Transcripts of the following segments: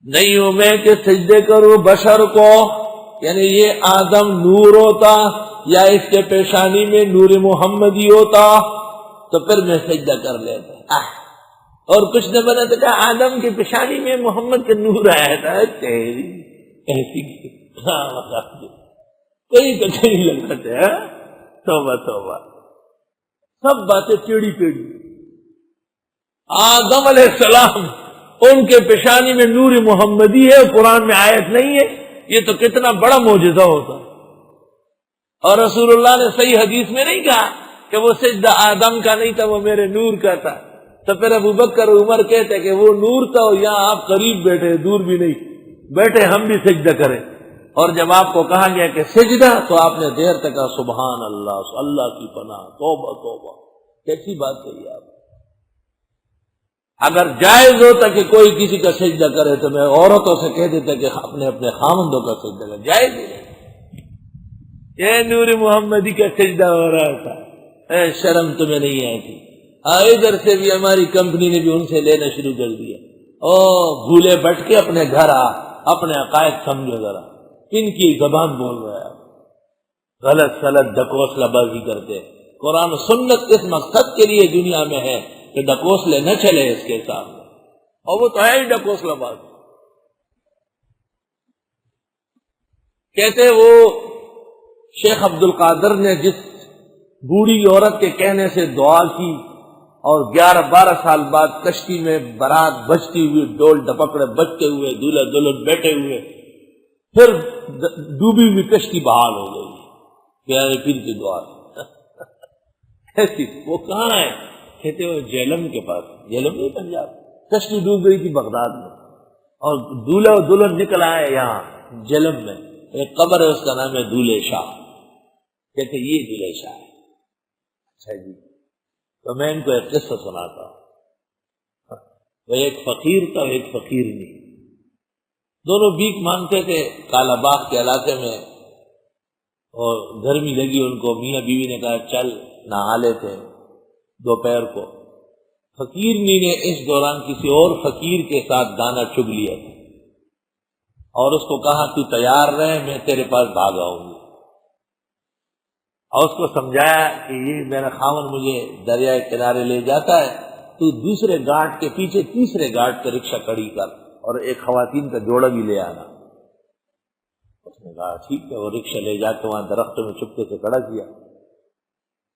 نہیں ہوں میں کہ سجدے کروں بشر کو، یعنی یہ آدم نور ہوتا یا اس کے پیشانی میں نور محمدی ہوتا تو پھر میں سجدہ کر لیتا، اور کچھ نہ بنا تو کہا آدم کی پیشانی میں محمد کا نور آیا تھا، تیری ایسی کہیں تو کہیں لگتے ہیں۔ توبہ توبہ، سب باتیں ٹیڑھی ٹیڑھی۔ آدم علیہ السلام ان کے پیشانی میں نور محمدی ہے، قرآن میں آیت نہیں ہے، یہ تو کتنا بڑا معجزہ ہوتا۔ اور رسول اللہ نے صحیح حدیث میں نہیں کہا کہ وہ سجدہ آدم کا نہیں تھا، وہ میرے نور کا تھا، تو پھر ابو بکر عمر کہتے کہ وہ نور تھا، یہاں آپ قریب بیٹھے، دور بھی نہیں بیٹھے، ہم بھی سجدہ کریں۔ اور جب آپ کو کہا گیا کہ سجدہ تو آپ نے دیر تک کہا سبحان اللہ، اللہ کی پناہ، توبہ توبہ، کیسی بات کہی آپ۔ اگر جائز ہوتا کہ کوئی کسی کا سجدہ کرے تو میں عورتوں سے کہہ دیتا کہ اپنے اپنے خامندوں کا سجدہ کرے، جائز ہی نہیں۔ یہ نور محمدی کا سجدہ ہو رہا تھا، اے شرم تمہیں نہیں آتی؟ ادھر سے بھی ہماری کمپنی نے بھی ان سے لینا شروع کر دیا۔ او بھولے بٹ کے اپنے گھر آ، اپنے عقائد سمجھو ذرا، کن کی زبان بول رہا ہے؟ غلط سلط ڈکوسلہ بازی کرتے۔ قرآن و سنت اس مقصد کے لیے دنیا میں ہے کہ ڈکوسلے نہ چلے اس کے سامنے، اور وہ تو ہے ہی ڈکوسلہ باز۔ کہتے وہ شیخ عبد القادر نے جس بوڑھی عورت کے کہنے سے دعا کی اور 11-12 سال بعد کشتی میں بارات بجتی ہوئی، ڈول ڈپکڑے بجتے ہوئے، دولہا دلہن بیٹھے ہوئے، پھر ڈوبی ہوئی کشتی بحال ہو گئی پیارے پیر کی دعا ایسی۔ وہ کہاں ہے؟ کہتے وہ جہلم کے پاس، جہلم نہیں پنجاب، کشتی ڈوب گئی تھی بغداد میں، اور دولہا اور دلہن نکل آئے یہاں جہلم میں، ایک قبر ہے اس کا نام ہے دولہے شاہ، کہتے یہ دولہے شاہ ہے۔ اچھا جی، تو میں ان کو ایک قصہ سناتا ہوں۔ وہ ایک فقیر تھا اور ایک فقیر نہیں، دونوں بھیک مانگتے تھے کالا باغ کے علاقے میں، اور گرمی لگی ان کو، میاں بیوی نے کہا چل نہا لیتے دوپہر کو۔ فقیرنی نے اس دوران کسی اور فقیر کے ساتھ دانا چگ لیا تھا اور اس کو کہا تو تیار رہے، میں تیرے پاس بھاگ آؤں گی، اور اس کو سمجھایا کہ یہ میرا خاوند مجھے دریائے کنارے لے جاتا ہے، تو دوسرے گھاٹ کے پیچھے تیسرے گھاٹ پہ رکشہ کھڑی کر اور ایک خواتین کا جوڑا بھی لے آنا۔ اس نے کہا ٹھیک ہے، وہ رکشہ لے جا کے وہاں درختوں میں چپکے سے کھڑا کیا۔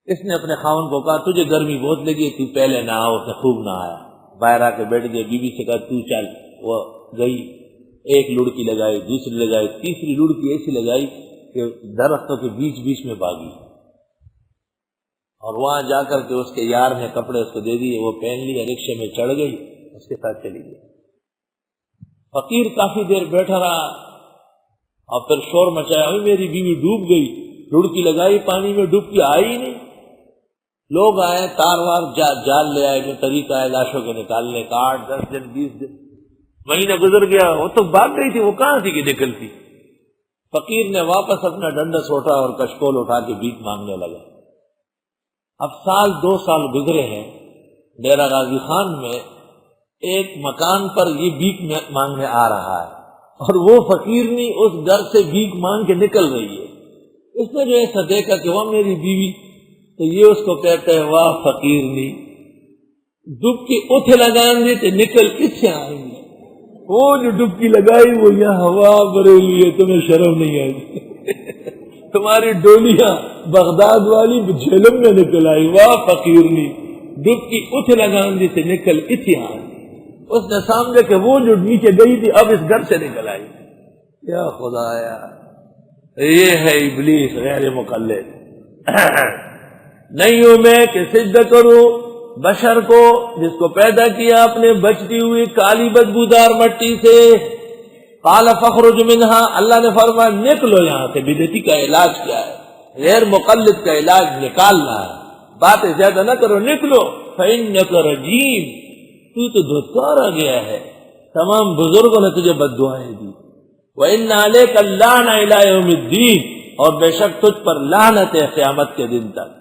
اس نے اپنے خاوند کو کہا تجھے گرمی بہت لگی، تو پہلے نہ آؤ، تو خوب نہ آیا، باہر آ کے بیٹھ گئے۔ بیوی سے کہا تو چل، وہ گئی، ایک لڑکی لگائی، دوسری لگائی، تیسری لڑکی ایسی لگائی کہ درختوں کے بیچ بیچ میں بھاگی، اور وہاں جا کر کے اس کے یار نے کپڑے اس کو دے دیے، وہ پہن لیا، رکشے میں چڑھ گئی، اس کے ساتھ چلی گئی۔ فقیر کافی دیر بیٹھا رہا اور پھر شور مچایا، میری بیوی ڈوب گئی، لڑکی لگائی پانی میں، ڈوب کے آئی ہی نہیں۔ لوگ آئے، تار وار جال لے آئے، جو طریقہ ہے لاشوں کے نکالنے کا، 8 10 دن 20 دن مہینہ گزر گیا، وہ تو بھاگ گئی تھی، وہ کہاں تھی کہ نکلتی۔ فقیر نے واپس اپنا ڈنڈس اٹھا اور کشکول اٹھا کے بھیک مانگنے لگا۔ اب 2 سال گزرے ہیں، ڈیرہ غازی خان میں ایک مکان پر یہ بھیک مانگنے آ رہا ہے، اور وہ فقیرنی اس گھر سے بھیک مانگ کے نکل رہی ہے۔ اس نے جو ایسا دیکھا کہ وہ میری بیوی، تو یہ اس کو کہتا ہے واہ فقیرنی، ڈبکی اتھے لگائیں گے تو نکل کس سے آئیں گے؟ وہ جو ڈبکی لگائی وہ یہاں ہوا بریلی ہے، تمہیں شرم نہیں آئی؟ تمہاری ڈولیاں بغداد والی جہلم میں نکل آئی، واہ فقیرنی، ڈبکی اتھے لگائیں گے تو نکل کس سے آئیں گے؟ اس نے سامنے کہ وہ جو نیچے گئی تھی اب اس گھر سے نکل آئی۔ یا خدایا، یہ ہے ابلیس غیر مقلد۔ نہیں ہوں میں کہ سجدہ کروں بشر کو جس کو پیدا کیا اپنے بچتی ہوئی کالی بدبودار مٹی سے۔ قال فخرج منہا، اللہ نے فرمایا نکلو یہاں سے۔ بدعتی کا علاج کیا ہے؟ غیر مقلد کا علاج نکالنا ہے، باتیں زیادہ نہ کرو، نکلو۔ فإنک رجیم، تو دھتکارا گیا ہے، تمام بزرگوں نے تجھے بد دعائیں دی۔ وإن علیک اللعنۃ الی یوم الدین، اور بے شک تجھ پر لعنت ہے قیامت کے دن تک۔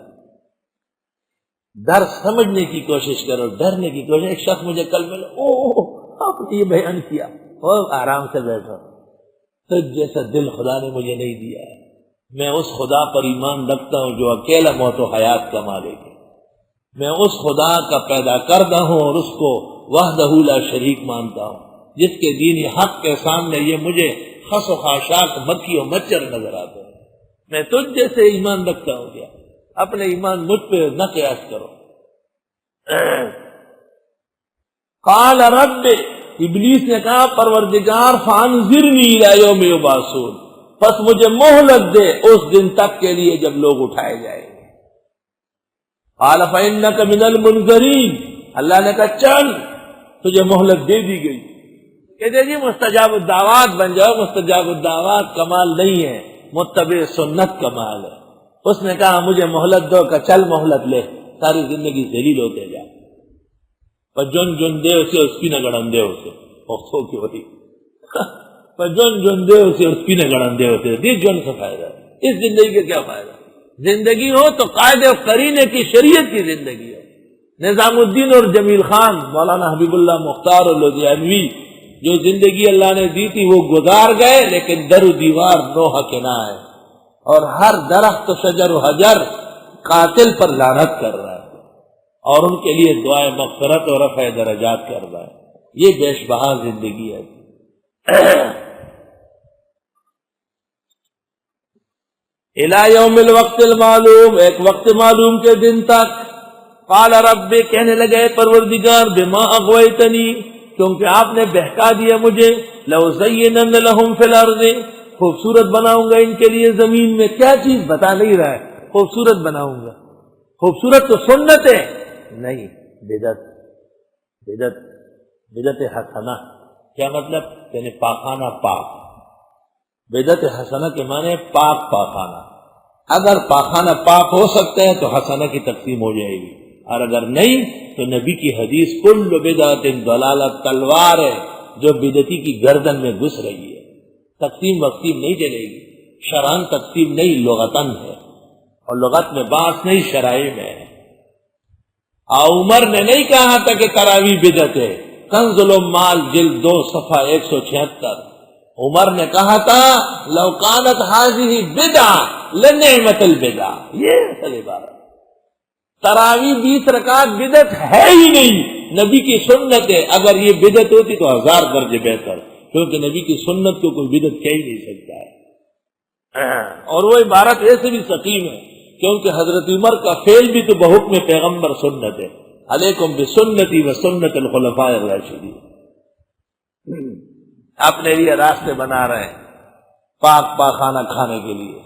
ڈر سمجھنے کی کوشش کرو، ڈرنے کی کوشش۔ ایک شخص مجھے کل ملا، آپ نے یہ بیان کیا، وہ آرام سے بیٹھو، تجھ جیسا دل خدا نے مجھے نہیں دیا ہے، میں اس خدا پر ایمان رکھتا ہوں جو اکیلا موت و حیات کا مالک ہے، میں اس خدا کا پیدا کردہ ہوں اور اس کو وحدہ لا شریک مانتا ہوں، جس کے دین حق کے سامنے یہ مجھے خس و خاشاک مکھی و مچھر نظر آتے ہیں، میں تجھ جیسے ایمان رکھتا ہوں، کیا اپنے ایمان مجھ پہ نہ قیاس کرو۔ قال رب، ابلیس نے کہا پروردگار فانظرنی الی یوم یبعثون، پس مجھے مہلت دے اس دن تک کے لیے جب لوگ اٹھائے جائیں گے۔ قال فإنک من المنذرین، اللہ نے کہا چل تجھے مہلت دے دی گئی، کہتے جی مستجاب الدعوات بن جاؤ، مستجاب الدعوات کمال نہیں ہے، متبع سنت کمال ہے۔ اس نے کہا مجھے مہلت دو، کہ چل مہلت لے، ساری زندگی ذلیل ہوتے جا، پر جن جن دے اسے اس کی نہ گڑن دے اسے وقتوں کی ہوتی، پر جن جن دے اسے اس کی نہ گڑن دے اسے، جس جن سے فائدہ ہے، اس زندگی کا کیا فائدہ؟ زندگی ہو تو قائد و قرینے کی شریعت کی زندگی ہو۔ نظام الدین اور جمیل خان، مولانا حبیب اللہ مختار اور لدھیانوی، جو زندگی اللہ نے دی تھی وہ گزار گئے، لیکن در و دیوار نوحہ کے نہ ہے، اور ہر درخت و شجر و حجر قاتل پر لعنت کر رہا ہے، اور ان کے لیے دعائے مغفرت اور رفع درجات کر رہا ہے۔ یہ بیش بہا زندگی ہے۔ الی یوم الوقت المعلوم، ایک وقت معلوم کے دن تک۔ قال رب، کہنے لگے پروردگار بما اغویتنی، کیونکہ آپ نے بہکا دیا مجھے، لأزینن لہم فی الارض، خوبصورت بناؤں گا ان کے لیے زمین میں۔ کیا چیز بتا نہیں رہا ہے، خوبصورت بناؤں گا، خوبصورت تو سنت ہے نہیں، بدعت، بدعت، بدعت حسنہ۔ کیا مطلب؟ یعنی پاخانہ پاک، بدعت حسنہ کے معنی پاک پاخانہ۔ اگر پاخانہ پاک ہو سکتے ہیں تو حسنہ کی تقسیم ہو جائے گی، اور اگر نہیں تو نبی کی حدیث کل بدعت ضلالہ تلوار ہے جو بدعتی کی گردن میں گھس رہی ہے، تقسیم وقسیم نہیں چلے گی، شرعاً تقسیم نہیں، لغتاً ہے، اور لغت میں باس نہیں، شرائع میں ہے۔ عمر نے نہیں کہا تھا کہ تراویح بدعت ہے، کنز العمال جلد 2 صفحہ 176، عمر نے کہا تھا لو کانت ہذہ بدعہ لنعمت البدع، یہ اصل عبارت۔ تراویح 20 رکعت بدعت ہے ہی نہیں، نبی کی سنت ہے، اگر یہ بدعت ہوتی تو 1000 درجے بہتر، کیونکہ نبی کی سنت کو کوئی بدعت کہہ ہی نہیں سکتا ہے۔ اور وہ عبارت ایسے بھی سقیم ہے کیونکہ حضرت عمر کا فعل بھی تو بحکم پیغمبر سنت ہے، علیکم بسنتی و سنت الخلفاء الراشدین۔ اپنے لیے راستے بنا رہے ہیں پاک پاخانہ کھانے کے لیے۔